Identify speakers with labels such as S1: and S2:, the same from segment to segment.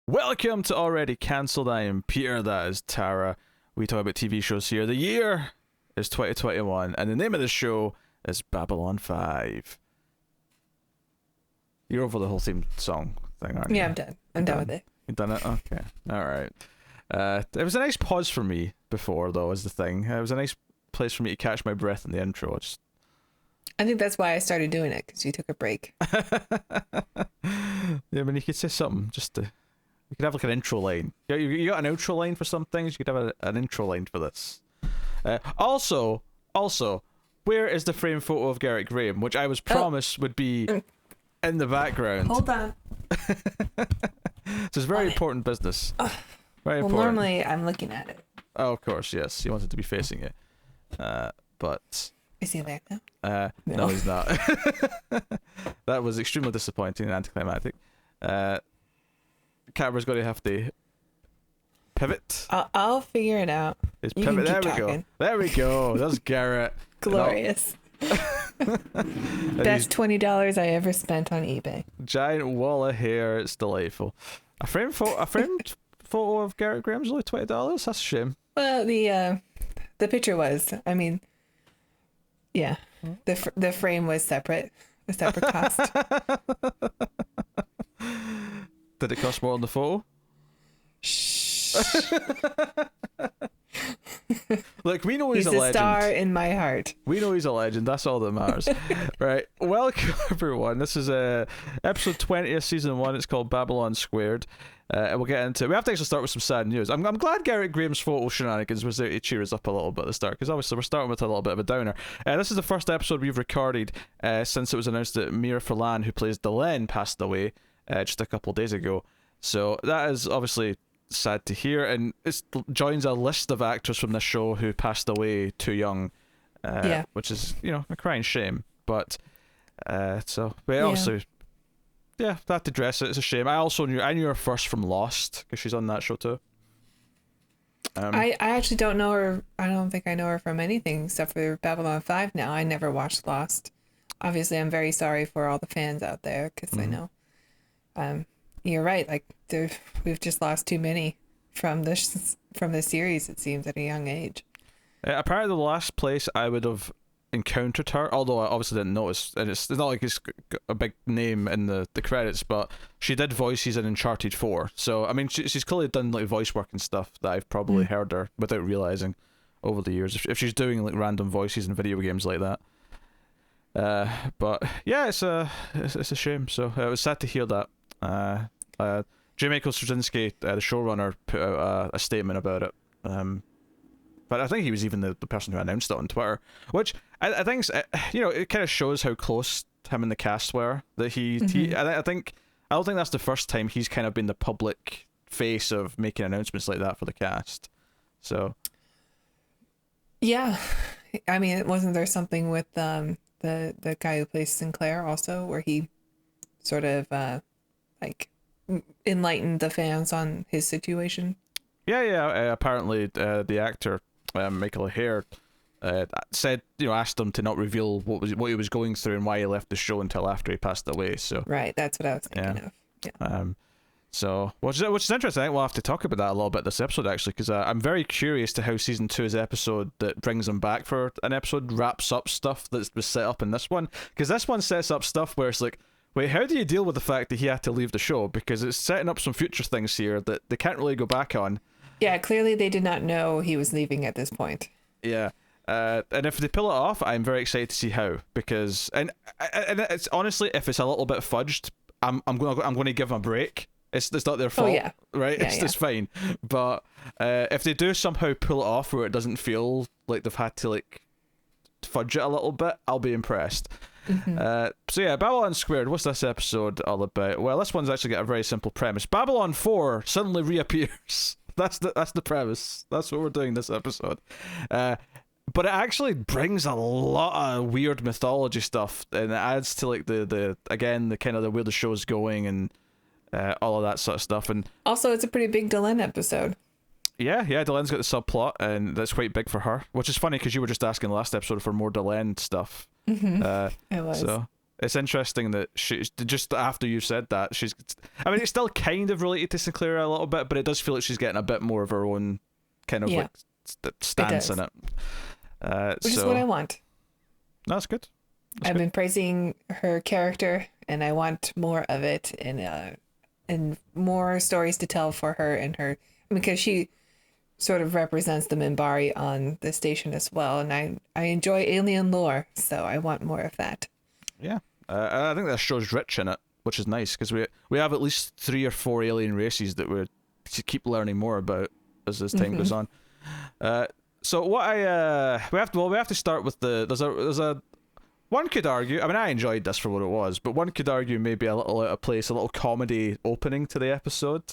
S1: Welcome to Already Cancelled. I am Peter, that is Tara. We talk about TV shows here. The year is 2021, and the name of the show is Babylon 5. You're over the whole theme song thing, aren't you?
S2: Yeah, I'm done. I'm done with it.
S1: You done it? Okay. Alright. It was a nice pause for me before, though, is the thing. It was a nice place for me to catch my breath in the intro.
S2: I think that's why I started doing it, because you took a break.
S1: Yeah, I mean, you could say something just to... You could have like an intro line. You got an outro line for some things. You could have an intro line for this. Also, where is the frame photo of Garrett Graham, which I was promised would be in the background?
S2: Hold on.
S1: This is very important business. Very important.
S2: Normally I'm looking at it.
S1: Oh, of course, yes. You wanted to be facing it, but
S2: is he there now?
S1: No, he's not. That was extremely disappointing and anticlimactic. Camera's going to have to pivot.
S2: I'll figure it out.
S1: It's pivot. There we go. There we go. That's Garrett.
S2: Glorious. Best $20 I ever spent on eBay.
S1: Giant wall of hair. It's delightful. A framed photo of Garrett Graham's only $20. That's a shame.
S2: Well, the picture was. I mean, yeah. The frame was separate. A separate cost.
S1: Did it cost more on the photo?
S2: Shh.
S1: Look, we know he's a legend.
S2: He's a star in my heart.
S1: We know he's a legend. That's all that matters. Right. Welcome, everyone. This is episode 20 of season 1. It's called Babylon Squared. And we'll get into it. We have to actually start with some sad news. I'm glad Garrett Graham's photo shenanigans was there to cheer us up a little bit at the start, because obviously we're starting with a little bit of a downer. This is the first episode we've recorded since it was announced that Mira Furlan, who plays Delenn, passed away just a couple of days ago. So that is obviously sad to hear, and it joins a list of actors from this show who passed away too young, which is, a crying shame. But also, that to address it. It's a shame. I knew her first from Lost, because she's on that show too.
S2: I actually don't know her. I don't think I know her from anything except for Babylon 5 now. I never watched Lost. Obviously, I'm very sorry for all the fans out there, because I know. You're right. Like, we've just lost too many from this series, it seems, at a young age.
S1: Apparently, the last place I would have encountered her, although I obviously didn't notice, and it's not like it's a big name in the credits, but she did voices in Uncharted 4. So, I mean, she's clearly done like voice work and stuff that I've probably heard her without realizing over the years. If she's doing like random voices in video games like that. But yeah, it's a shame. So it was sad to hear that. J. Michael Straczynski, the showrunner, put out a statement about it. But I think he was even the person who announced it on Twitter, which I think it kind of shows how close him and the cast were. That I don't think that's the first time he's kind of been the public face of making announcements like that for the cast. So
S2: yeah, I mean, wasn't there something with the guy who plays Sinclair also, where he sort of enlightened the fans on his situation? Yeah.
S1: Apparently, the actor Michael O'Hare said, asked him to not reveal what he was going through and why he left the show until after he passed away. So
S2: right, that's what I was thinking of. Yeah.
S1: So which is interesting. I think we'll have to talk about that a little bit this episode, actually, because I'm very curious to how season 2's episode that brings him back for an episode wraps up stuff that was set up in this one, because this one sets up stuff where it's like, wait, how do you deal with the fact that he had to leave the show? Because it's setting up some future things here that they can't really go back on.
S2: Yeah, clearly they did not know he was leaving at this point.
S1: Yeah. And if they pull it off, I'm very excited to see how, because and it's honestly, if it's a little bit fudged, I'm going to give them a break. It's not their fault, right?
S2: Yeah,
S1: it's just fine. But if they do somehow pull it off where it doesn't feel like they've had to like fudge it a little bit, I'll be impressed. So yeah, Babylon Squared, what's this episode all about? Well, this one's actually got a very simple premise. Babylon 4 suddenly reappears. That's the premise. That's what we're doing this episode. But it actually brings a lot of weird mythology stuff, and it adds to like the kind of the where the show's going and all of that sort of stuff. And
S2: also, it's a pretty big Delenn episode.
S1: Yeah, Delenn's got the subplot, and that's quite big for her, which is funny because you were just asking the last episode for more Delenn stuff.
S2: I was.
S1: So it's interesting that she just after you said that she's. I mean, it's still kind of related to Sinclair a little bit, but it does feel like she's getting a bit more of her own kind of like stance in it.
S2: Which is what I want.
S1: That's good.
S2: I've been praising her character, and I want more of it, and more stories to tell for her and her, because she sort of represents the Minbari on the station as well, and I enjoy alien lore, so I want more of that.
S1: Yeah, I think that show's rich in it, which is nice, because we have at least 3 or 4 alien races that we keep learning more about as time goes on. So what we have to start with there's a one could argue, I mean, I enjoyed this for what it was, but one could argue maybe a little out of place, a little comedy opening to the episode,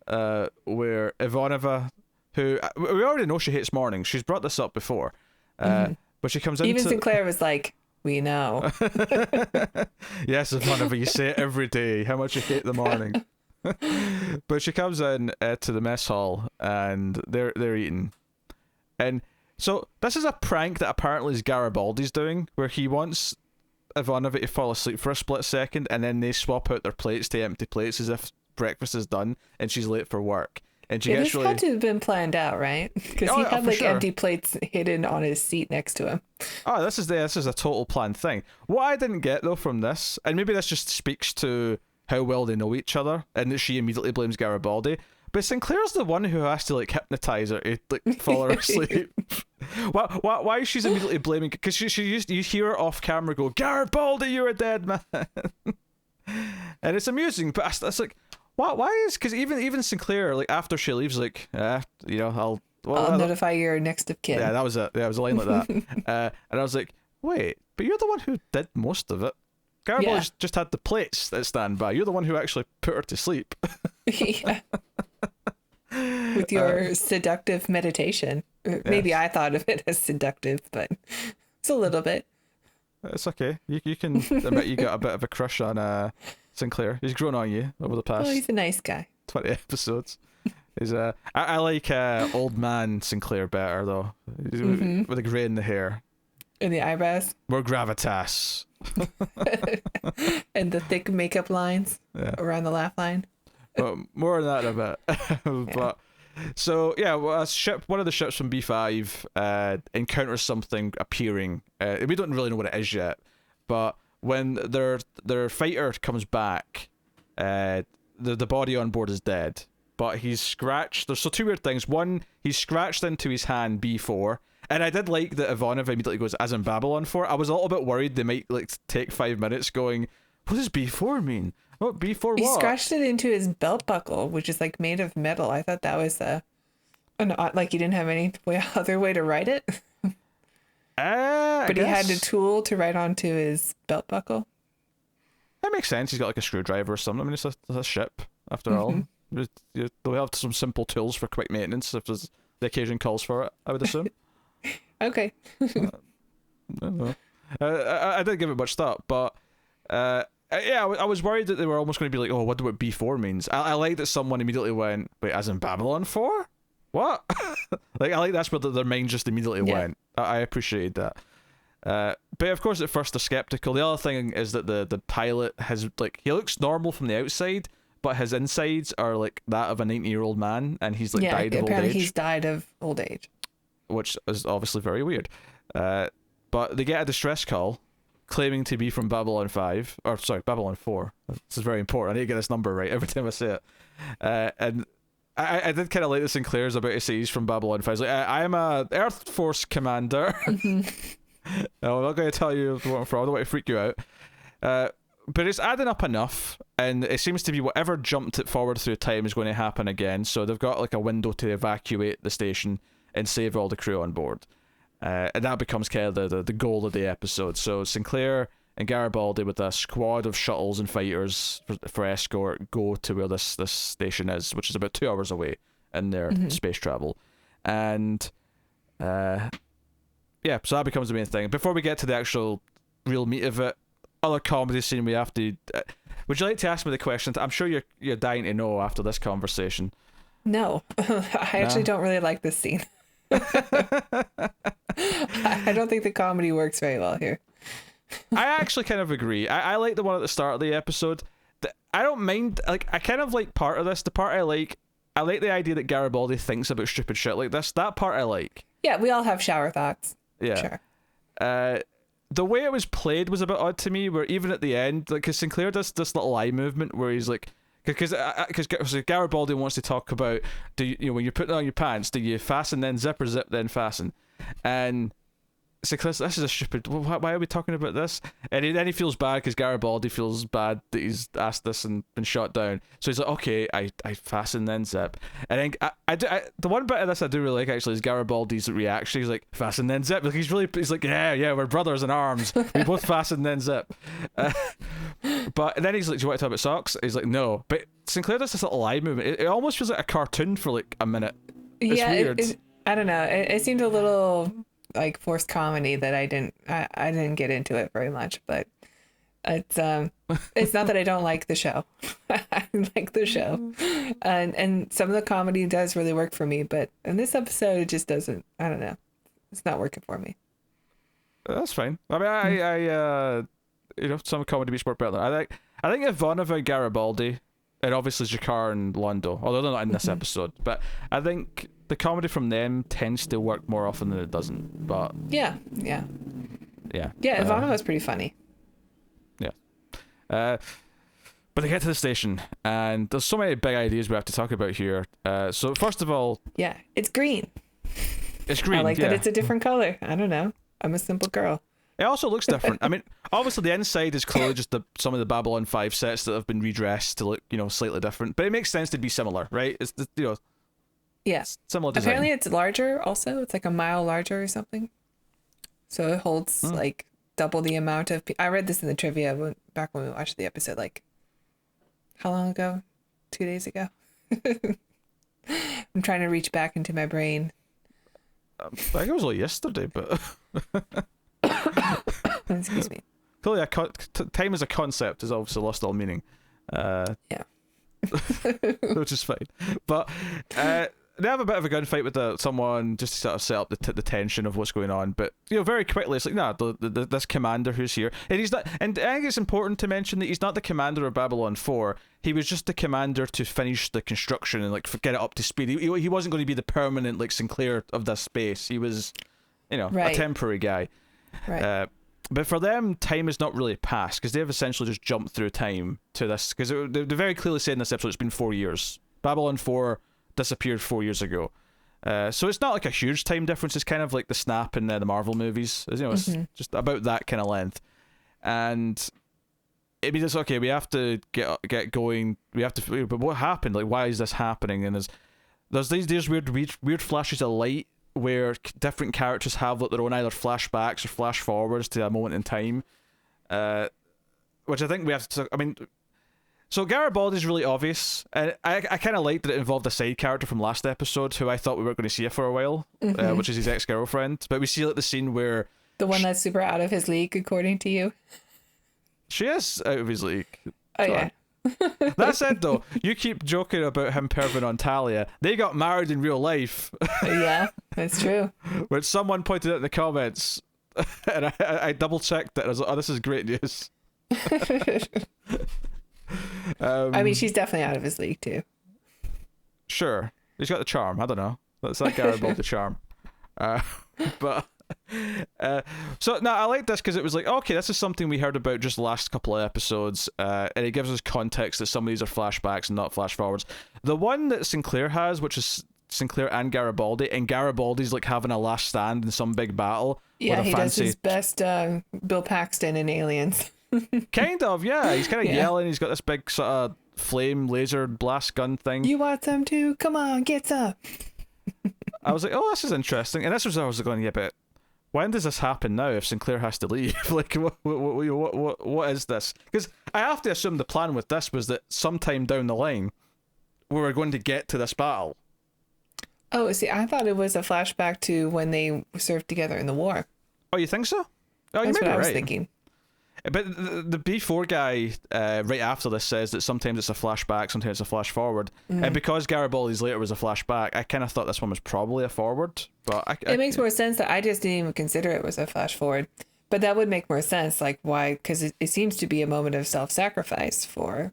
S1: where Ivanova, who we already know she hates mornings, she's brought this up before, but she comes in.
S2: Even Sinclair was like, "We know."
S1: Yes, Ivanova, you say it every day how much you hate the morning. But she comes in to the mess hall and they're eating, and so this is a prank that apparently is Garibaldi's doing, where he wants Ivanova to fall asleep for a split second, and then they swap out their plates to empty plates as if breakfast is done and she's late for work. And she gets really...
S2: had to have been planned out, right? Because he had like empty plates hidden on his seat next to him.
S1: Oh, this is a total planned thing. What I didn't get though from this, and maybe this just speaks to how well they know each other, and that she immediately blames Garibaldi. But Sinclair's the one who has to like hypnotize her to like fall her asleep. Why is she immediately blaming? Because you hear her off camera go, "Garibaldi, you're a dead man," and it's amusing. But it's like, why is, because even Sinclair, like after she leaves, like I'll
S2: notify your next of kin.
S1: Yeah, that was it. Yeah, it was a line like that. And I was like, wait, but you're the one who did most of it. Garibaldi just had the plates that stand by. You're the one who actually put her to sleep.
S2: Yeah. With your seductive meditation. Maybe I thought of it as seductive, but it's a little bit.
S1: It's okay. You can admit you got a bit of a crush on Sinclair. He's grown on you over the past.
S2: Oh, he's a nice guy.
S1: 20 episodes. He's I like old man Sinclair better though. With the grey in the hair.
S2: And the eyebrows.
S1: More gravitas.
S2: And the thick makeup lines around the laugh line.
S1: But more on that in a bit. But so yeah, well, one of the ships from B5 encounters something appearing. We don't really know what it is yet, but when their fighter comes back, the body on board is dead, but he's scratched. There's 2 weird things. One, he's scratched into his hand B4. And I did like that Ivanova immediately goes, "As in Babylon 4." I was a little bit worried they might like take 5 minutes going, "What does B4 mean? What B4 what?"
S2: He scratched it into his belt buckle, which is like made of metal. I thought that was like you didn't have any other way to write it. But he had a tool to write onto his belt buckle.
S1: That makes sense. He's got like a screwdriver or something. I mean, it's a ship after all. They'll have some simple tools for quick maintenance if the occasion calls for it, I would assume.
S2: Okay.
S1: I didn't give it much thought, but I was worried that they were almost going to be like, "Oh, what B4 means." I like that someone immediately went, "Wait, as in Babylon 4? What?" Like, I like that's where their mind just immediately went. I appreciate that. But of course, at first they're skeptical. The other thing is that the pilot has like, he looks normal from the outside, but his insides are like that of a 90-year-old man, and he's like died of old age.
S2: Apparently he's died of old age.
S1: Which is obviously very weird. But they get a distress call claiming to be from Babylon 5, or sorry, Babylon 4. This is very important. I need to get this number right every time I say it. And I did kind of like the Sinclair's about to say he's from Babylon 5. He's like, I am a Earth Force commander. No, I'm not going to tell you what I'm from. I don't want to freak you out. But it's adding up enough, and it seems to be whatever jumped it forward through time is going to happen again. So they've got like a window to evacuate the station and save all the crew on board. And that becomes kind of the goal of the episode. So Sinclair and Garibaldi with a squad of shuttles and fighters for escort go to where this station is, which is about 2 hours away in their space travel. And so that becomes the main thing. Before we get to the actual real meat of it, other comedy scene we have to... would you like to ask me the question? I'm sure you're dying to know after this conversation.
S2: No. I actually don't really like this scene. I don't think the comedy works very well here.
S1: I actually kind of agree. I like the one at the start of the episode. I don't mind. Like, I kind of like part of this. The part I like the idea that Garibaldi thinks about stupid shit like this. That part I like.
S2: Yeah, we all have shower thoughts.
S1: Yeah. Sure. The way it was played was a bit odd to me, where even at the end, like, because Sinclair does this little eye movement where he's like, because Garibaldi wants to talk about, do you when you're putting on your pants, do you fasten then zip or zip then fasten? And Sinclair, this is a stupid. Why are we talking about this? And then he feels bad because Garibaldi feels bad that he's asked this and been shot down. So he's like, okay, I fasten then zip. And then the one bit of this I do really like actually is Garibaldi's reaction. He's like, fasten then zip. Like he's like, yeah, we're brothers in arms. We both fasten then zip. But then he's like, do you want to talk about socks? He's like, no. But Sinclair does this little eye movement. It almost feels like a cartoon for like a minute. It's weird.
S2: I don't know. It seemed a little like forced comedy that I didn't get into it very much, but it's not that I don't like the show. I like the show, and some of the comedy does really work for me, but in this episode it just doesn't. I don't know. It's not working for me.
S1: That's fine. I mean, I some comedy beats work better. I think Ivanova, Garibaldi, and obviously Jakar and Londo, although they're not in this episode, but I think the comedy from them tends to work more often than it doesn't. But
S2: yeah, Ivanova's pretty funny.
S1: Yeah. But they get to the station, and there's so many big ideas we have to talk about here. So first of all,
S2: yeah, it's green.
S1: It's green.
S2: I like that it's a different color. I don't know. I'm a simple girl.
S1: It also looks different. I mean, obviously the inside is clearly just some of the Babylon 5 sets that have been redressed to look, slightly different. But it makes sense to be similar, right? It's
S2: yeah,
S1: similar design.
S2: Apparently it's larger also. It's like a mile larger or something. So it holds like double the amount of... I read this in the trivia back when we watched the episode, like, how long ago? 2 days ago? I'm trying to reach back into my brain.
S1: I think it was like yesterday, but...
S2: Excuse me.
S1: Clearly, time as a concept has obviously lost all meaning.
S2: Yeah.
S1: Which is fine. But they have a bit of a gunfight with someone just to sort of set up the tension of what's going on. But very quickly, it's like, this commander who's here, and he's not. And I think it's important to mention that he's not the commander of Babylon 4. He was just the commander to finish the construction and like get it up to speed. He wasn't going to be the permanent like Sinclair of this space. He was, a temporary guy.
S2: Right.
S1: But for them, time has not really passed because they've essentially just jumped through time to this. Because they very clearly said in this episode it's been 4 years. Babylon 4 disappeared 4 years ago. So it's not like a huge time difference. It's kind of like the snap in the Marvel movies. It's just about that kind of length. And it means it's okay. We have to get going. We have to. But what happened? Like, why is this happening? And there's these weird flashes of light where different characters have like their own either flashbacks or flash forwards to a moment in time, which I think we have to. I mean, so Garibaldi's really obvious, and I kind of liked that it involved a side character from last episode who I thought we weren't going to see for a while, which is his ex-girlfriend. But we see like the scene where
S2: the one that's super out of his league, according to you.
S1: She is out of his league.
S2: Oh yeah.
S1: That said, though, you keep joking about him perving on Talia. They got married in real life.
S2: Yeah, that's true.
S1: Which someone pointed out in the comments, and I double checked it. And I was like, "Oh, this is great news."
S2: I mean, she's definitely out of his league too.
S1: Sure, he's got the charm. I don't know. That's like Garibaldi the charm. But. So no, I like this because it was like, okay, this is something we heard about just the last couple of episodes, and it gives us context that some of these are flashbacks and not flash forwards. The one that Sinclair has, which is Sinclair and Garibaldi, and Garibaldi's like having a last stand in some big battle.
S2: Yeah, he does his best Bill Paxton in Aliens.
S1: Kind of, yeah. He's kind of yelling. He's got this big sort of flame laser blast gun thing.
S2: You want some too? Come on, get some.
S1: I was like, oh, this is interesting, and this was I was going, yeah, but when does this happen now if Sinclair has to leave? Like, what is this? Because I have to assume the plan with this was that sometime down the line, we were going to get to this battle.
S2: Oh, see, I thought it was a flashback to when they served together in the war.
S1: Oh, you think so? Oh,
S2: that's
S1: you may
S2: what I was
S1: right.
S2: thinking.
S1: But the B4 guy right after this says that sometimes it's a flashback, sometimes it's a flash forward. And because Garibaldi's later was a flashback, I kind of thought this one was probably a forward. But
S2: it makes more sense that I just didn't even consider it was a flash forward. But that would make more sense. Like, why? Because it seems to be a moment of self-sacrifice for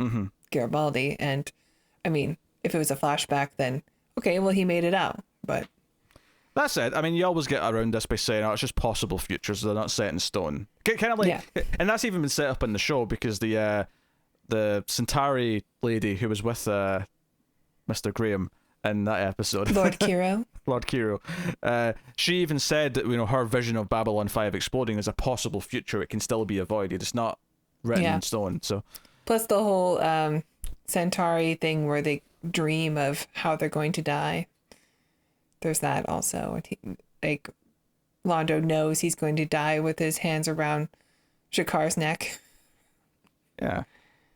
S2: Garibaldi. And, I mean, if it was a flashback, then, okay, well, he made it out. But
S1: that's it. I mean, you always get around this by saying, oh, it's just possible futures. They're not set in stone. Kind of like, and that's even been set up in the show because the Centauri lady who was with Mr. Graham in that episode,
S2: Lord Kiro.
S1: Lord Kiro, she even said that, you know, her vision of Babylon 5 exploding is a possible future. It can still be avoided. It's not written in stone. So,
S2: plus the whole Centauri thing where they dream of how they're going to die. There's that also. Like, Londo knows he's going to die with his hands around Shakar's neck.
S1: Yeah.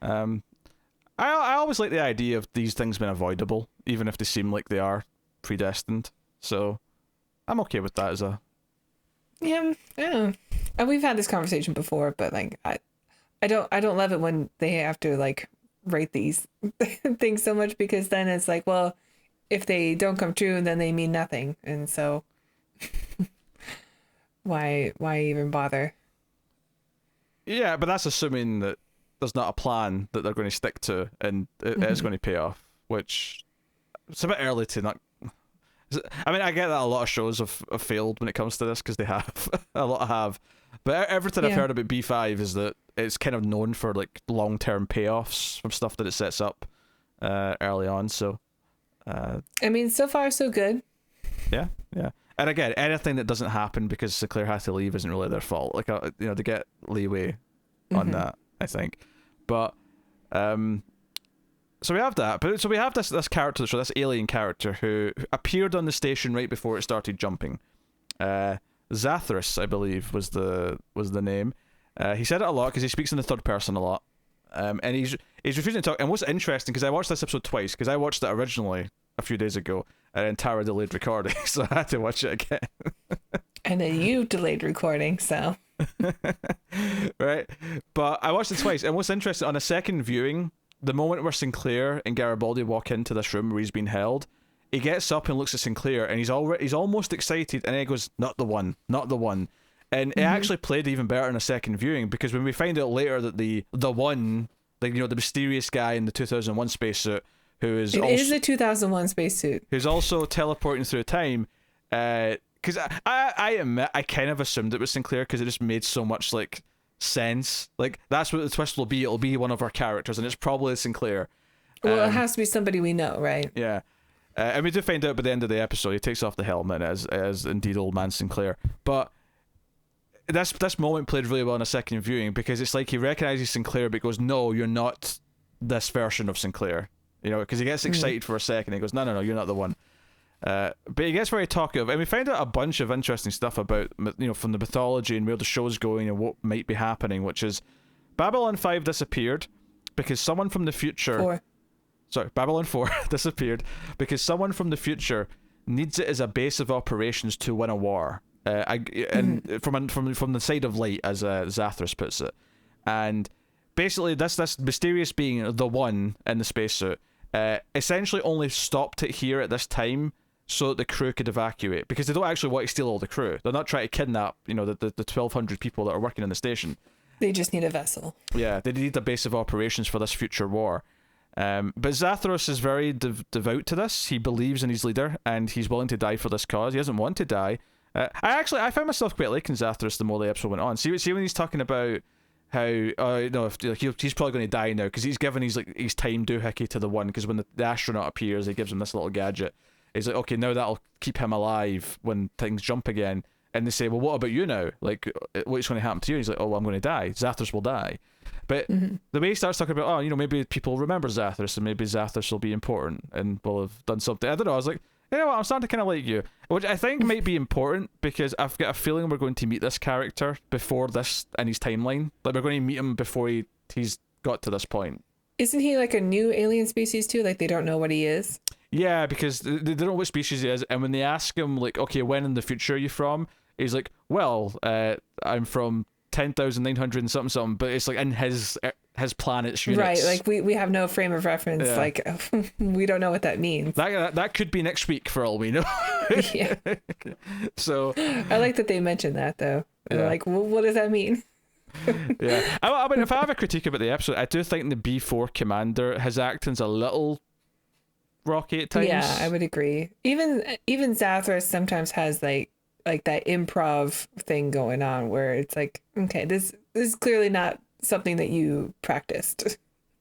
S1: I always like the idea of these things being avoidable, even if they seem like they are predestined. So I'm okay with that as a...
S2: Yeah. And we've had this conversation before, but like I don't love it when they have to like rate these things so much, because then it's like, well, if they don't come true, then they mean nothing. And so why even bother?
S1: Yeah, but that's assuming that there's not a plan that they're going to stick to and it is going to pay off, which it's a bit early to not... I mean, I get that a lot of shows have failed when it comes to this, because they have. A lot have. But everything I've heard about B5 is that it's kind of known for like long-term payoffs from stuff that it sets up early on, so...
S2: I mean, so far so good.
S1: Yeah. And again, anything that doesn't happen because Sinclair has to leave isn't really their fault. Like, you know, they get leeway on that, I think. But so we have that. But so we have this character, so this alien character who appeared on the station right before it started jumping. Atheros, I believe, was the name. He said it a lot because he speaks in the third person a lot. And he's refusing to talk. And what's interesting, because I watched this episode twice, because I watched it originally a few days ago, and then Tara delayed recording, so I had to watch it again.
S2: And then you delayed recording, so...
S1: Right? But I watched it twice, and what's interesting, on a second viewing, the moment where Sinclair and Garibaldi walk into this room where he's been held, he gets up and looks at Sinclair, and he's almost excited, and then he goes, not the one. And it actually played even better in a second viewing, because when we find out later that the one, like, you know, the mysterious guy in the 2001 spacesuit, who is
S2: is a 2001 spacesuit,
S1: who's also teleporting through time, because I admit I kind of assumed it was Sinclair, because it just made so much like sense. Like, that's what the twist will be. It'll be one of our characters, and it's probably Sinclair.
S2: Well, it has to be somebody we know, right?
S1: Yeah. And we do find out by the end of the episode he takes off the helmet as indeed old man Sinclair. But this moment played really well in a second viewing, because it's like he recognizes Sinclair but goes, no, you're not this version of Sinclair, you know, because he gets excited for a second. He goes, no, you're not the one. But he gets very talkative, and we find out a bunch of interesting stuff about, you know, from the mythology and where the show's going and what might be happening, which is Babylon 5 disappeared because someone from the future... Babylon 4 disappeared because someone from the future needs it as a base of operations to win a war. And from the side of light, as Atheros puts it. And basically this mysterious being, the one in the spacesuit, essentially only stopped it here at this time so that the crew could evacuate, because they don't actually want to steal all the crew. They're not trying to kidnap, you know, the 1,200 people that are working in the station.
S2: They just need a vessel.
S1: Yeah, they need a base of operations for this future war. But Atheros is very devout to this. He believes in his leader, and he's willing to die for this cause. He doesn't want to die. I found myself quite liking Atheros the more the episode went on. See when he's talking about how he's probably going to die now, because he's given his time doohickey to the one, because when the astronaut appears, he gives him this little gadget. He's like, okay, now that'll keep him alive when things jump again. And they say, well, what about you now? Like, what's going to happen to you? And he's like, oh, well, I'm going to die. Atheros will die. But the way he starts talking about, oh, you know, maybe people remember Atheros, and maybe Atheros will be important and will have done something. I don't know. I was like, you know what? I'm starting to kind of like you, which I think might be important, because I've got a feeling we're going to meet this character before this in his timeline. Like, we're going to meet him before he's got to this point.
S2: Isn't he like a new alien species too? Like, they don't know what he is? Yeah,
S1: because they don't know what species he is, and when they ask him, like, okay, when in the future are you from? He's like, well, I'm from 10,900 and something, but it's like in his his planet's units.
S2: Right, like we have no frame of reference.
S1: Yeah.
S2: Like we don't know what that means.
S1: That could be next week for all we know.
S2: Yeah.
S1: So
S2: I like that they mentioned that though.
S1: Yeah.
S2: They're like, well, what does that mean?
S1: yeah, I mean, if I have a critique about the episode, I do think the B4 commander, his acting's a little rocky at times.
S2: Yeah, I would agree. Even Zathras sometimes has like that improv thing going on where it's like, okay, this is clearly not something that you practiced.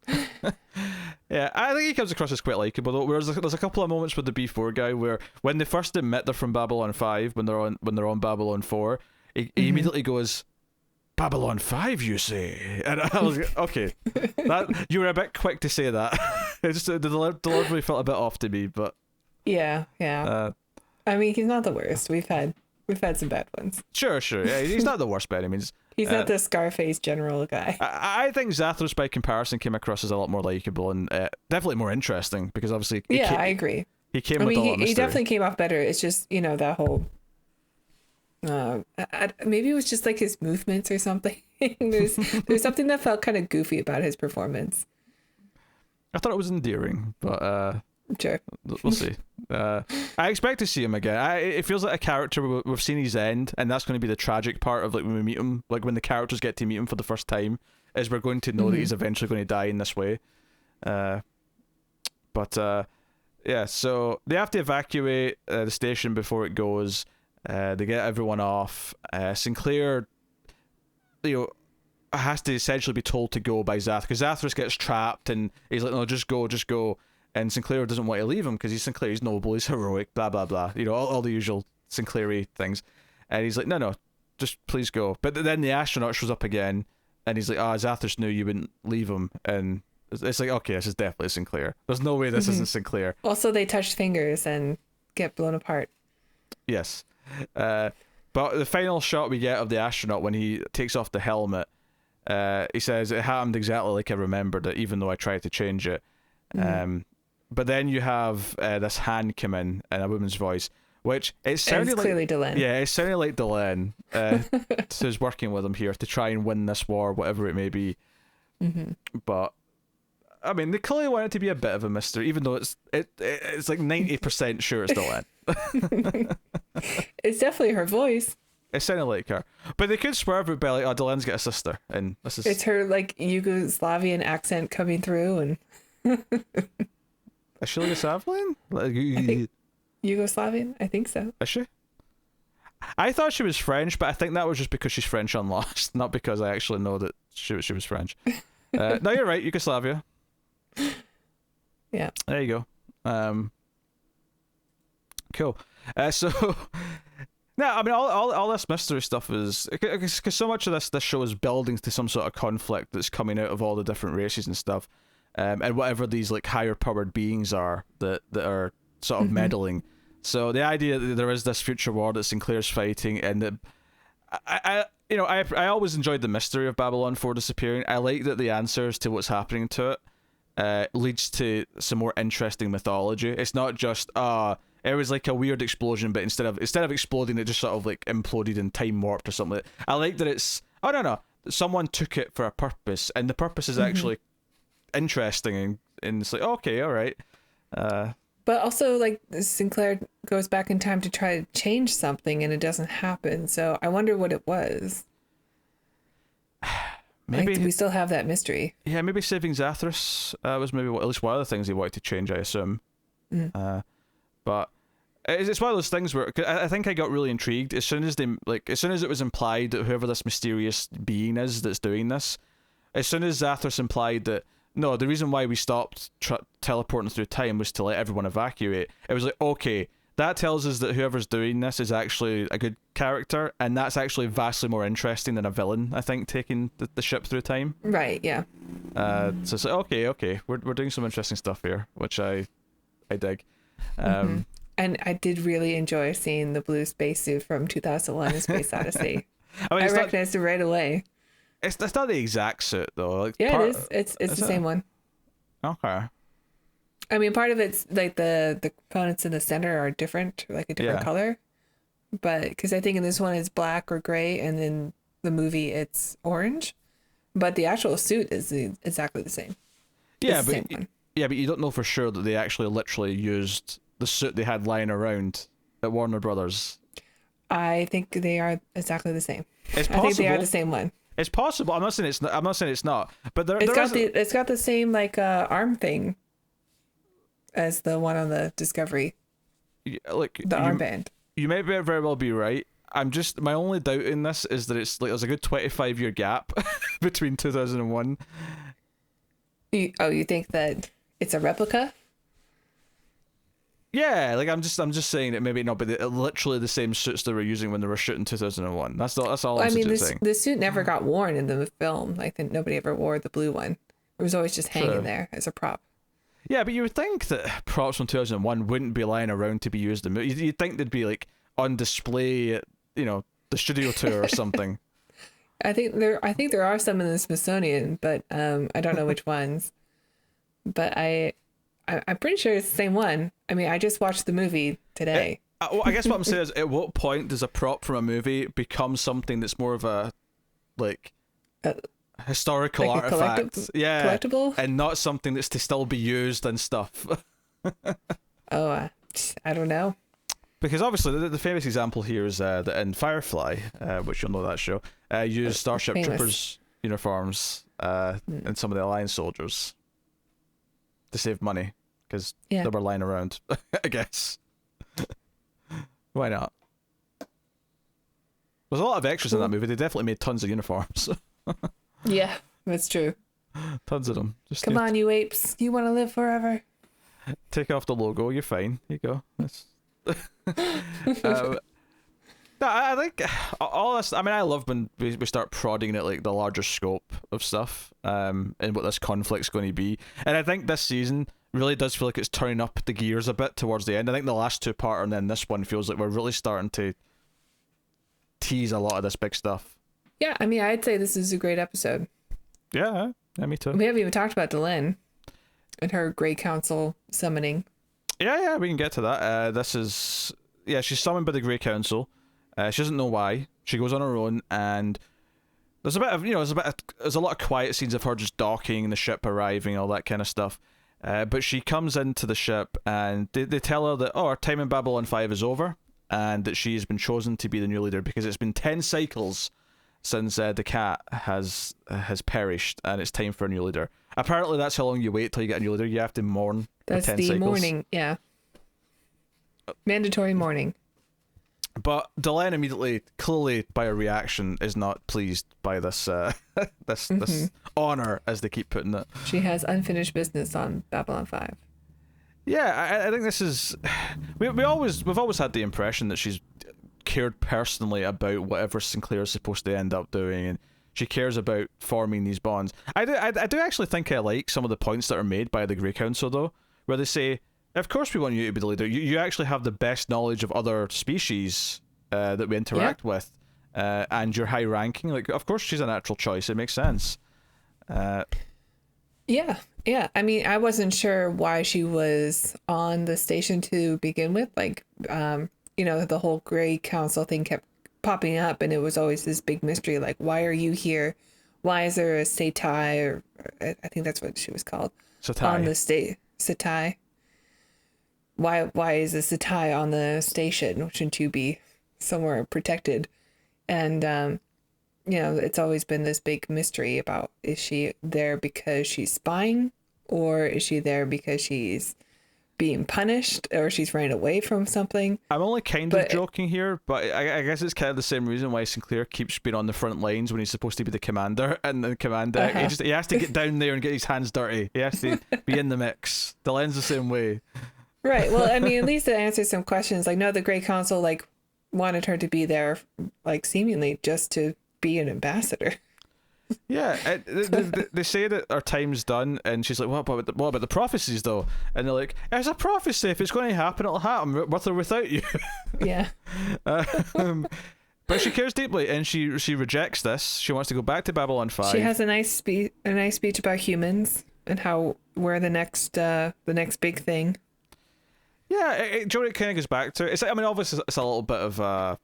S1: Yeah, I think he comes across as quite likable though. Whereas there's a couple of moments with the B4 guy where when they first admit they're from Babylon 5, when they're on Babylon 4, he immediately goes, Babylon 5, you say? And I was like, okay, that you were a bit quick to say that. It just the delivery felt a bit off to me, but
S2: yeah. I mean, he's not the worst. We've had some bad ones.
S1: Sure. Yeah, he's not the worst by any means.
S2: He's not the Scarface general guy.
S1: I think Zathras, by comparison, came across as a lot more likable and definitely more interesting because obviously.
S2: I agree.
S1: He came with a lot of mystery.
S2: He definitely came off better. It's just that whole. Maybe it was just like his movements or something. there's something that felt kind of goofy about his performance.
S1: I thought it was endearing, but
S2: sure,
S1: we'll see. I expect to see him again. It feels like a character we've seen his end, and that's going to be the tragic part of like when we meet him, like when the characters get to meet him for the first time, is we're going to know that he's eventually going to die in this way. Yeah, so they have to evacuate the station before it goes. They get everyone off. Sinclair, has to essentially be told to go by Zathras, because Zathras gets trapped, and he's like, "No, just go." And Sinclair doesn't want to leave him because he's Sinclair, he's noble, he's heroic, blah blah blah. All the usual Sinclairy things. And he's like, "No, just please go." But then the astronaut shows up again, and he's like, Zathras knew you wouldn't leave him, and it's like, okay, this is definitely Sinclair. There's no way this isn't Sinclair.
S2: Also, they touch fingers and get blown apart.
S1: Yes. But the final shot we get of the astronaut when he takes off the helmet, he says, "It happened exactly like I remembered it, even though I tried to change it." But then you have this hand come in a woman's voice, which it sounded like
S2: clearly Delenn.
S1: Yeah, it sounded like Delenn, who's working with him here to try and win this war, whatever it may be. But I mean, they clearly want it to be a bit of a mystery, even though it's like 90% sure it's Delenn.
S2: It's definitely her voice.
S1: It sounded like her, but they could swerve it by like, Delenn's got a sister, and this is
S2: it's her like Yugoslavian accent coming through, and
S1: is she Yugoslavian?
S2: I think Yugoslavian. I think so.
S1: Is she? I thought she was French, but I think that was just because she's French on Lost, not because I actually know that she was French. No, you're right, Yugoslavia.
S2: Yeah.
S1: There you go. Cool. So, no, I mean, all this mystery stuff is because so much of this show is building to some sort of conflict that's coming out of all the different races and stuff, and whatever these like higher powered beings are that are sort of meddling. So the idea that there is this future war that Sinclair's fighting, and that I always enjoyed the mystery of Babylon 4 disappearing. I like that the answers to what's happening to it leads to some more interesting mythology. It's not just it was like a weird explosion, but instead of exploding, it just sort of like imploded and time warped or something. I like that it's someone took it for a purpose, and the purpose is actually interesting, and it's like, okay, all right.
S2: But also, like, Sinclair goes back in time to try to change something, and it doesn't happen. So I wonder what it was. Maybe we still have that mystery.
S1: Yeah, maybe saving Zathras was maybe at least one of the things he wanted to change, I assume. But it's one of those things where I think I got really intrigued as soon as it was implied that whoever this mysterious being is that's doing this, as soon as Zathras implied that no, the reason why we stopped teleporting through time was to let everyone evacuate. It was like, okay, that tells us that whoever's doing this is actually a good character, and that's actually vastly more interesting than a villain, I think, taking the ship through time.
S2: Right, yeah.
S1: So it's like, okay, we're doing some interesting stuff here, which I dig.
S2: And I did really enjoy seeing the blue spacesuit from 2001: A Space Odyssey. I recognized it right away.
S1: It's not the exact suit though. Like,
S2: yeah, it is. It's the same one.
S1: Okay.
S2: I mean, part of it's like the components in the center are different, like a different color. But because I think in this one it's black or gray, and in the movie it's orange. but the actual suit is exactly the same.
S1: Yeah,
S2: it's the same one.
S1: Yeah, but you don't know for sure that they actually literally used the suit they had lying around at Warner Brothers.
S2: I think they are exactly the same.
S1: It's possible.
S2: I think they are the same one.
S1: It's possible. I'm not saying it's not. I'm not saying it's not. But
S2: it's got the same like arm thing as the one on the Discovery.
S1: Like
S2: the armband.
S1: You may very well be right. I'm just, my only doubt in this is that it's like there's a good 25-year gap between 2001.
S2: You think that it's a replica?
S1: Yeah, like I'm just saying that maybe not, but literally the same suits they were using when they were shooting 2001. That's all. I'm saying.
S2: The suit never got worn in the film. Like nobody ever wore the blue one. It was always just hanging there as a prop.
S1: Yeah, but you would think that props from 2001 wouldn't be lying around to be used in movies. You'd think they'd be like on display at, the studio tour or something.
S2: I think there are some in the Smithsonian, but I don't know which ones. But I'm pretty sure it's the same one. I mean, I just watched the movie today.
S1: Well, I guess what I'm saying is, at what point does a prop from a movie become something that's more of a, historical
S2: like
S1: artifact?
S2: Collectible?
S1: And not something that's to still be used and stuff.
S2: I don't know.
S1: Because obviously, the famous example here is that in Firefly, which you'll know that show, used Starship Troopers uniforms and some of the Alliance soldiers to save money, because they were lying around, I guess. Why not? There's a lot of extras in that movie. They definitely made tons of uniforms.
S2: Yeah, that's true.
S1: Tons of them.
S2: Come on, you apes. You want to live forever?
S1: Take off the logo. You're fine. Here you go. That's... No, I think all this. I mean, I love when we start prodding at like the larger scope of stuff, and what this conflict's going to be. And I think this season really does feel like it's turning up the gears a bit towards the end. I think the last two part and then this one feels like we're really starting to tease a lot of this big stuff.
S2: Yeah, I mean, I'd say this is a great episode.
S1: Yeah, me too.
S2: We haven't even talked about Delenn and her Grey Council summoning.
S1: Yeah, we can get to that. This is she's summoned by the Grey Council. She doesn't know why. She goes on her own, and there's a bit of there's a lot of quiet scenes of her just docking and the ship arriving, all that kind of stuff. But she comes into the ship, and they tell her that her time in Babylon 5 is over, and that she's been chosen to be the new leader because it's been 10 cycles since the cat has perished, and it's time for a new leader. Apparently, that's how long you wait till you get a new leader. You have to mourn.
S2: That's
S1: for 10
S2: the
S1: cycles.
S2: mourning, yeah. Mandatory mourning.
S1: But Delenn immediately, clearly by her reaction, is not pleased by this this honor, as they keep putting it.
S2: She has unfinished business on Babylon 5.
S1: Yeah, I think this is. We've always had the impression that she's cared personally about whatever Sinclair's supposed to end up doing, and she cares about forming these bonds. I do actually think I like some of the points that are made by the Grey Council, though, where they say, of course we want you to be the leader. You actually have the best knowledge of other species that we interact with, and you're high ranking. Like, of course she's a natural choice. It makes sense.
S2: Yeah. I mean, I wasn't sure why she was on the station to begin with. Like, the whole Grey Council thing kept popping up, and it was always this big mystery. Like, why are you here? Why is there a Setai, or I think that's what she was called, on the Setai? Why is a Setai on the station? Shouldn't you be somewhere protected? And it's always been this big mystery about, is she there because she's spying, or is she there because she's being punished, or she's running away from something?
S1: I'm only kind of joking here, but I guess it's kind of the same reason why Sinclair keeps being on the front lines when he's supposed to be the commander and the command deck. He has to get down there and get his hands dirty. He has to be in the mix. Delenn's the same way.
S2: Right. Well, I mean, at least it answers some questions. Like, no, the Grey Council wanted her to be there, seemingly just to be an ambassador.
S1: Yeah, they say that our time's done, and she's like, what about the prophecies, though? And they're like, it's a prophecy. If it's going to happen, it'll happen, with or without you.
S2: Yeah.
S1: But she cares deeply, and she rejects this. She wants to go back to Babylon 5.
S2: She has a nice speech about humans and how we're the next big thing.
S1: Yeah, Joe, it kind of goes back to it. Obviously it's a little bit of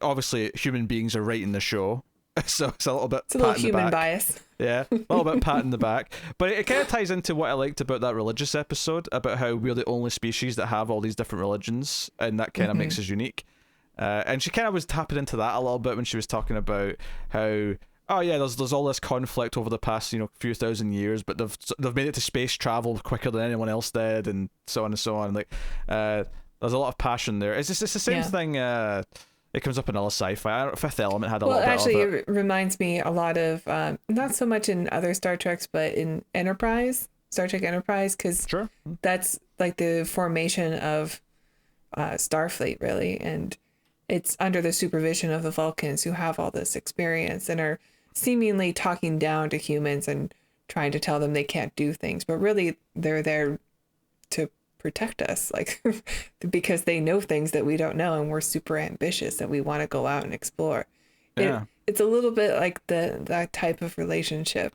S1: obviously human beings are writing the show, So it's a little bit.
S2: It's a little
S1: pat in the
S2: human
S1: back.
S2: bias.
S1: Yeah, a little bit pat in the back. But it kind of ties into what I liked about that religious episode, about how we're the only species that have all these different religions, and that kind of makes us unique. And she kind of was tapping into that a little bit when she was talking about how, oh yeah, there's all this conflict over the past few thousand years, but they've made it to space travel quicker than anyone else did, and so on and so on. Like, there's a lot of passion there. It's the same thing. It comes up in other sci-fi. Fifth Element had a little bit of it.
S2: Well, actually, it reminds me a lot of, not so much in other Star Treks, but in Star Trek Enterprise, because that's like the formation of Starfleet, really. And it's under the supervision of the Vulcans, who have all this experience and are seemingly talking down to humans and trying to tell them they can't do things. But really, they're there to protect us, like, because they know things that we don't know, and we're super ambitious and we want to go out and explore. It's a little bit like that type of relationship.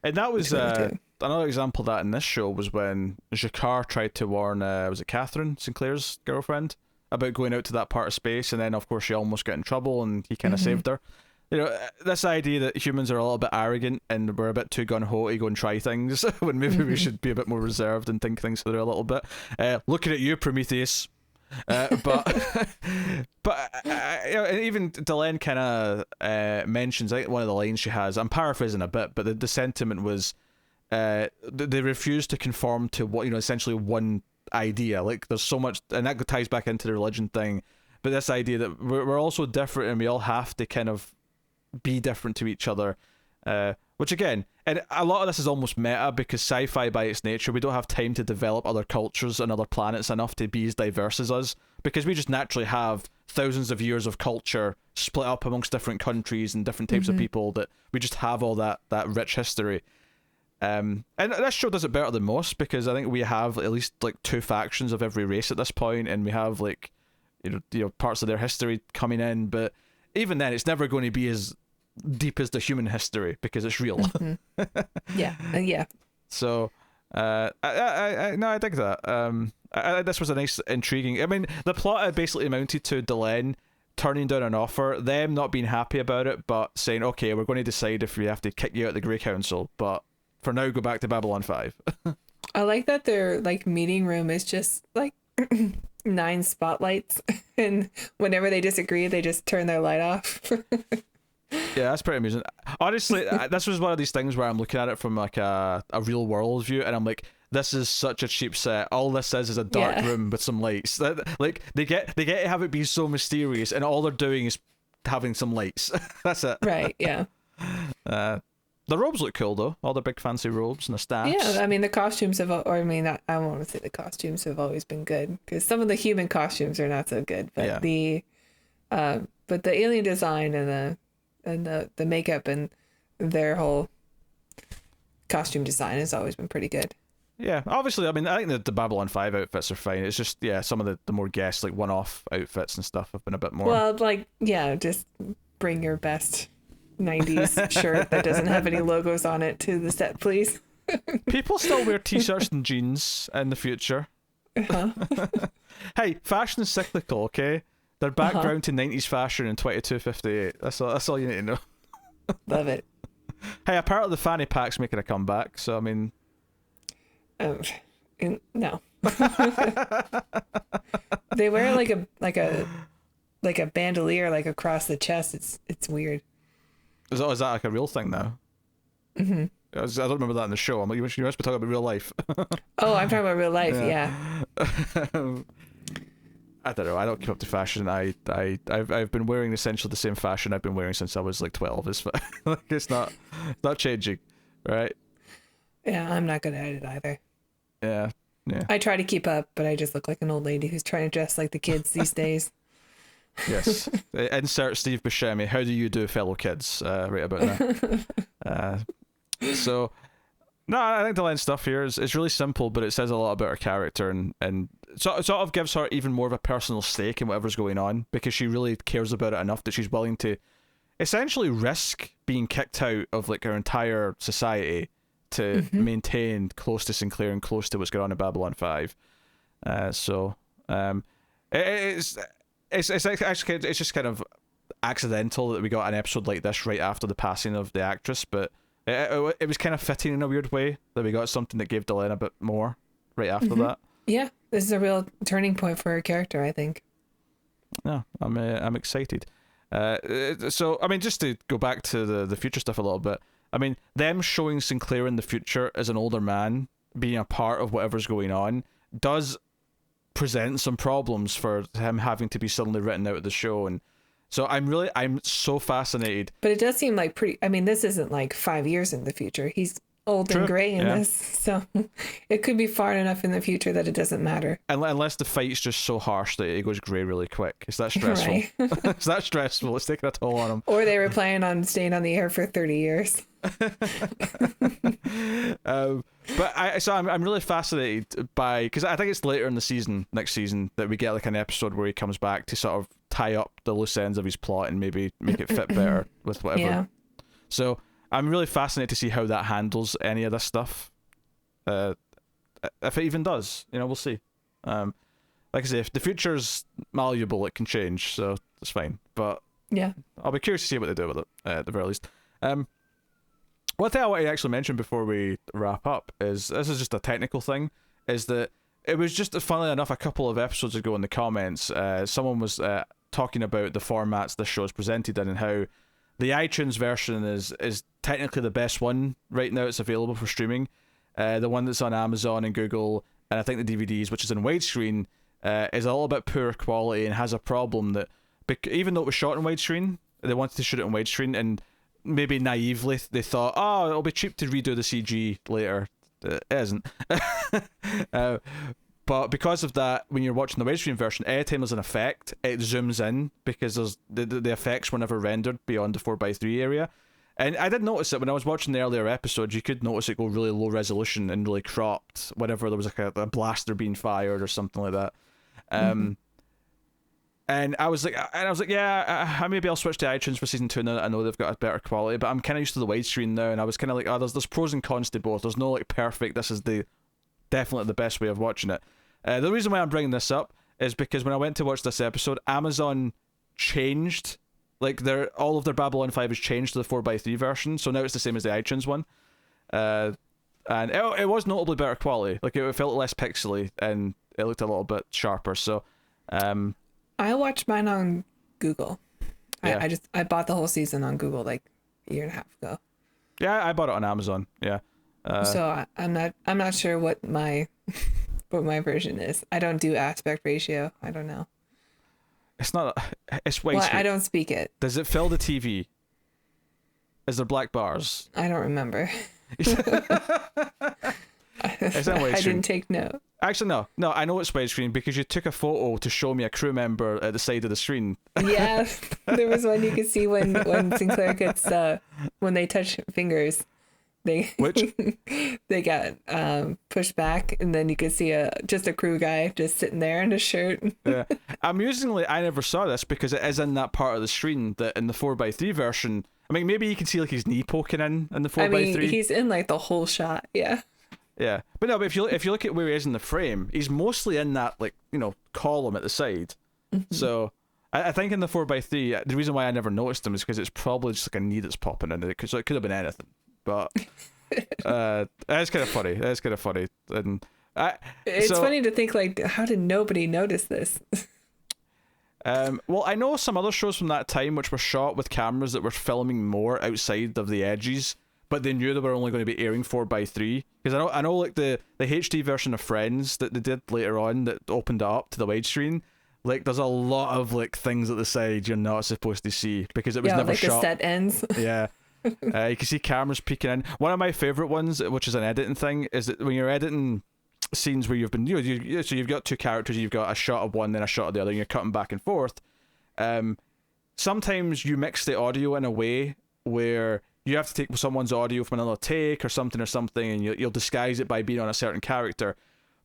S1: And that was another example of that in this show was when Jakar tried to warn was it Catherine, Sinclair's girlfriend, about going out to that part of space, and then of course she almost got in trouble and he kind of saved her. This idea that humans are a little bit arrogant and we're a bit too gun-ho to go and try things when maybe we should be a bit more reserved and think things through a little bit. Looking at you, Prometheus. But even Delenn kind of mentions, I think one of the lines she has, I'm paraphrasing a bit, but the sentiment was they refuse to conform to what, essentially one idea. Like, there's so much, and that ties back into the religion thing, but this idea that we're all so different and we all have to kind of be different to each other, which again, and a lot of this is almost meta, because sci-fi by its nature, we don't have time to develop other cultures and other planets enough to be as diverse as us, because we just naturally have thousands of years of culture split up amongst different countries and different types of people, that we just have all that rich history. And this show does it better than most, because I think we have at least like 2 factions of every race at this point, and we have like parts of their history coming in, but even then, it's never going to be as deep as the human history, because it's real.
S2: Yeah.
S1: So, I dig that. This was a nice, intriguing. I mean, the plot had basically amounted to Delenn turning down an offer, them not being happy about it, but saying, "Okay, we're going to decide if we have to kick you out of the Grey Council, but for now, go back to Babylon 5."
S2: I like that their like meeting room is just like 9 spotlights, and whenever they disagree, they just turn their light off.
S1: Yeah, that's pretty amusing. Honestly, this was one of these things where I'm looking at it from like a real world view, and I'm like, this is such a cheap set. All this is a dark room with some lights. Like they get to have it be so mysterious, and all they're doing is having some lights. That's it.
S2: Right. Yeah.
S1: The robes look cool though. All the big fancy robes and the staffs.
S2: Yeah, I mean the costumes have, or I mean, I don't want to say the costumes have always been good, because some of the human costumes are not so good, but the alien design and the makeup and their whole costume design has always been pretty good.
S1: Yeah, obviously, I mean, I think the Babylon 5 outfits are fine. It's just, some of the more guest, like, one-off outfits and stuff have been a bit more...
S2: Well, like, just bring your best 90s shirt that doesn't have any logos on it to the set, please.
S1: People still wear t-shirts and jeans in the future. Hey, fashion is cyclical, okay? They're back round to 90s fashion in 2258. That's all you need to know.
S2: Love it.
S1: Hey, apparently the fanny pack's making a comeback, so I mean...
S2: no. They wear like a bandolier like across the chest. It's weird.
S1: Is that like a real thing now?
S2: Mm-hmm.
S1: I don't remember that in the show. I'm like, you must be talking about real life.
S2: Oh, I'm talking about real life. Yeah.
S1: I don't know. I don't keep up to fashion. I've been wearing essentially the same fashion I've been wearing since I was like 12. It's not changing, right?
S2: Yeah, I'm not good at it either.
S1: Yeah.
S2: I try to keep up, but I just look like an old lady who's trying to dress like the kids these days.
S1: Yes. Insert Steve Buscemi. How do you do, fellow kids? Right about now. So, no, I think the line stuff here is really simple, but it says a lot about her character, and sort of gives her even more of a personal stake in whatever's going on, because she really cares about it enough that she's willing to essentially risk being kicked out of like her entire society to maintain close to Sinclair and close to what's going on in Babylon 5. It's just kind of, accidental that we got an episode like this right after the passing of the actress, but it was kind of fitting in a weird way that we got something that gave Delenn a bit more right after that.
S2: Yeah, this is a real turning point for her character, I think.
S1: Yeah, I'm excited. So I mean, just to go back to the future stuff a little bit. I mean, them showing Sinclair in the future as an older man being a part of whatever's going on does present some problems for him having to be suddenly written out of the show. And so I'm so fascinated.
S2: But it does seem like this isn't like 5 years in the future. He's old and gray in this, so it could be far enough in the future that it doesn't matter.
S1: Unless the fight's just so harsh that it goes grey really quick. Is that stressful?
S2: Right.
S1: Is that stressful? It's taking a toll on him.
S2: Or they were planning on staying on the air for 30 years.
S1: But I'm really fascinated by, because I think it's later in the season, next season, that we get like an episode where he comes back to sort of tie up the loose ends of his plot and maybe make it fit better with whatever.
S2: Yeah.
S1: So I'm really fascinated to see how that handles any of this stuff. If it even does, we'll see. Like I say, if the future's malleable, it can change, so it's fine. But
S2: yeah,
S1: I'll be curious to see what they do with it at the very least. One thing I want to actually mention before we wrap up is, this is just a technical thing, is that it was just, funnily enough, a couple of episodes ago in the comments, someone was talking about the formats this show is presented in and how the iTunes version is technically the best one right now. It's available for streaming. The one that's on Amazon and Google, and I think the DVDs, which is in widescreen, is a little bit poor quality and has a problem that, even though it was shot in widescrent, they wanted to shoot it in widescreen, and maybe naively they thought, oh, it'll be cheap to redo the CG later. It isn't. But because of that, when you're watching the widescreen version, anytime there's an effect, it zooms in because there's the effects were never rendered beyond the 4:3 area. And I did notice it when I was watching the earlier episodes. You could notice it go really low resolution and really cropped whenever there was like a blaster being fired or something like that. And I was like, yeah, maybe I'll switch to iTunes for season 2 now that I know they've got a better quality. But I'm kind of used to the widescreen now, and I was kind of like, there's pros and cons to both. There's no like perfect. This is definitely the best way of watching it. The reason why I'm bringing this up is because when I went to watch this episode, Amazon changed, like all of their Babylon 5 has changed to the 4:3 version, so now it's the same as the iTunes one. And it was notably better quality. Like it felt less pixely and it looked a little bit sharper. So
S2: I watched mine on Google.
S1: Yeah.
S2: I bought the whole season on Google like a year and a half ago.
S1: Yeah, I bought it on Amazon. Yeah.
S2: So I'm not sure what my what my version is. I don't do aspect ratio. I don't know.
S1: It's not. It's widescreen.
S2: Well, I don't speak it.
S1: Does it fill the TV? Is there black bars?
S2: I don't remember.
S1: Is that widescreen?
S2: I didn't take note.
S1: Actually, no. I know it's widescreen because you took a photo to show me a crew member at the side of the screen.
S2: Yeah, there was one you could see when Sinclair gets when they touch fingers. They got pushed back, and then you could see just a crew guy just sitting there in a shirt.
S1: Yeah. Amusingly, I never saw this because it is in that part of the screen that in the 4:3 version. I mean, maybe you can see like his knee poking in the 4:3.
S2: I mean, he's in like the whole shot. Yeah.
S1: Yeah, but if you look at where he is in the frame, he's mostly in that column at the side. Mm-hmm. So I think in the 4:3, the reason why I never noticed him is because it's probably just like a knee that's popping in it. So it could have been anything. But that's kind of funny. That's kind of funny. And
S2: it's funny to think like, how did nobody notice this?
S1: Well, I know some other shows from that time which were shot with cameras that were filming more outside of the edges, but they knew they were only going to be airing 4:3. Because I know like the HD version of Friends that they did later on that opened it up to the widescreen. Like there's a lot of like things at the side you're not supposed to see because it was never
S2: like
S1: shot.
S2: The set ends.
S1: Yeah. You can see cameras peeking in. One of my favorite ones, which is an editing thing, is that when you're editing scenes where you've been, so you've got two characters, you've got a shot of one, then a shot of the other, and you're cutting back and forth. Sometimes you mix the audio in a way where you have to take someone's audio from another take or something, and you'll disguise it by being on a certain character.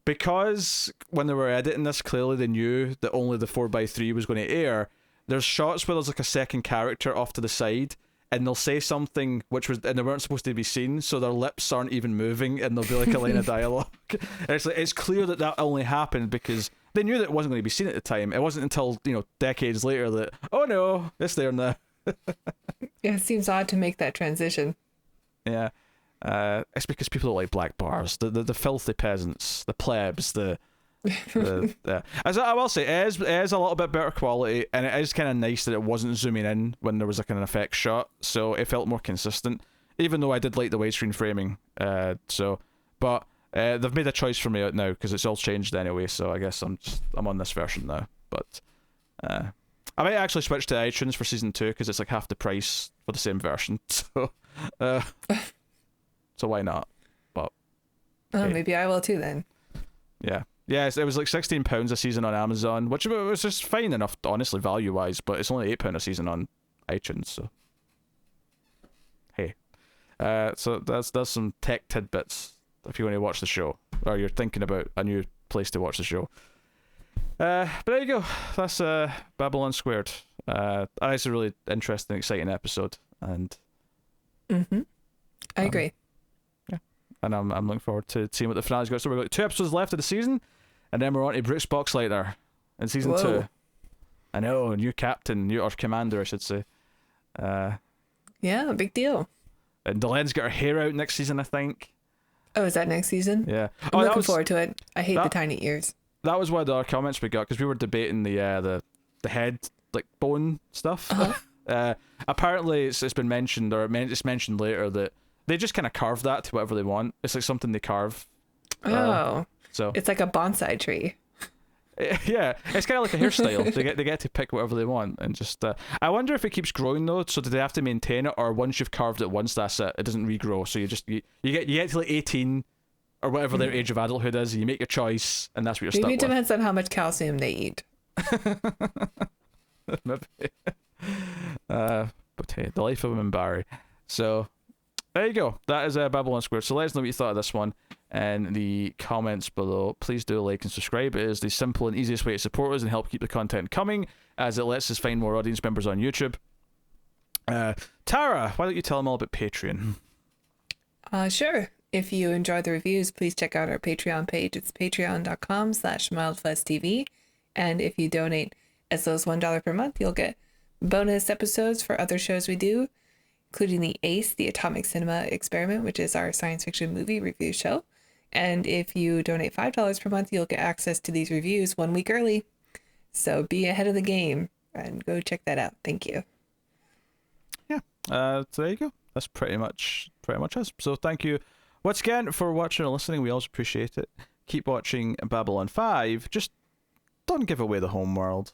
S1: Because when they were editing this, clearly they knew that only the 4:3 was going to air. There's shots where there's like a second character off to the side, and they'll say something and they weren't supposed to be seen, so their lips aren't even moving, and there'll be like a line of dialogue. And it's clear that only happened because they knew that it wasn't going to be seen at the time. It wasn't until decades later that, oh no, it's there now.
S2: Yeah, it seems odd to make that transition.
S1: Yeah, it's because people don't like black bars. The filthy peasants, the plebs, as I will say, it is a little bit better quality, and it is kind of nice that it wasn't zooming in when there was like an effect shot, so it felt more consistent. Even though I did like the widescreen framing, but they've made a choice for me out now because it's all changed anyway. So I guess I'm on this version now. But I might actually switch to iTunes for season 2 because it's like half the price for the same version. So so why not? But
S2: hey. Maybe I will too then.
S1: Yeah. Yeah, it was like £16 a season on Amazon, which was just fine enough, honestly, value-wise, but it's only £8 a season on iTunes, so... Hey. So that's some tech tidbits if you want to watch the show, or you're thinking about a new place to watch the show. But there you go. That's Babylon Squared. It's a really interesting, exciting episode, and...
S2: Mm-hmm. I agree.
S1: Yeah. And I'm looking forward to seeing what the finale's got. So we've got 2 episodes left of the season, and then we're on to Brooks Boxleitner in season
S2: Whoa.
S1: 2. I know, new captain, or commander, I should say.
S2: Yeah, big deal.
S1: And Delen's got her hair out next season, I think.
S2: Oh, is that next season?
S1: Yeah.
S2: I'm looking forward to it. I hate the tiny ears.
S1: That was one of the other comments we got, because we were debating the head, like, bone stuff.
S2: Uh-huh.
S1: Apparently, it's been mentioned, or it's mentioned later, that they just kind of carve that to whatever they want. It's like something they carve. So
S2: it's like a bonsai tree.
S1: Yeah, it's kind of like a hairstyle. they get to pick whatever they want, and just. I wonder if it keeps growing though. So do they have to maintain it, or once you've carved it once, that's it? It doesn't regrow. So you get to like 18, or whatever their age of adulthood is. And you make your choice, and that's what you're stuck with.
S2: Maybe it depends on how much calcium they eat.
S1: Maybe. But hey, the life of him and Barry. So there you go. That is Babylon Squared. So let us know what you thought of this one in the comments below. Please do like and subscribe. It is the simple and easiest way to support us and help keep the content coming, as it lets us find more audience members on YouTube. Tara, why don't you tell them all about Patreon?
S2: Sure. If you enjoy the reviews, please check out our Patreon page. It's patreon.com/mildfuzztv. And if you donate as low as $1 per month, you'll get bonus episodes for other shows we do, including the ACE, the Atomic Cinema Experiment, which is our science fiction movie review show. And if you donate $5 per month, you'll get access to these reviews 1 week early. So be ahead of the game and go check that out. Thank you.
S1: Yeah. So there you go. That's pretty much us. So thank you once again for watching and listening. We always appreciate it. Keep watching Babylon 5. Just don't give away the home world.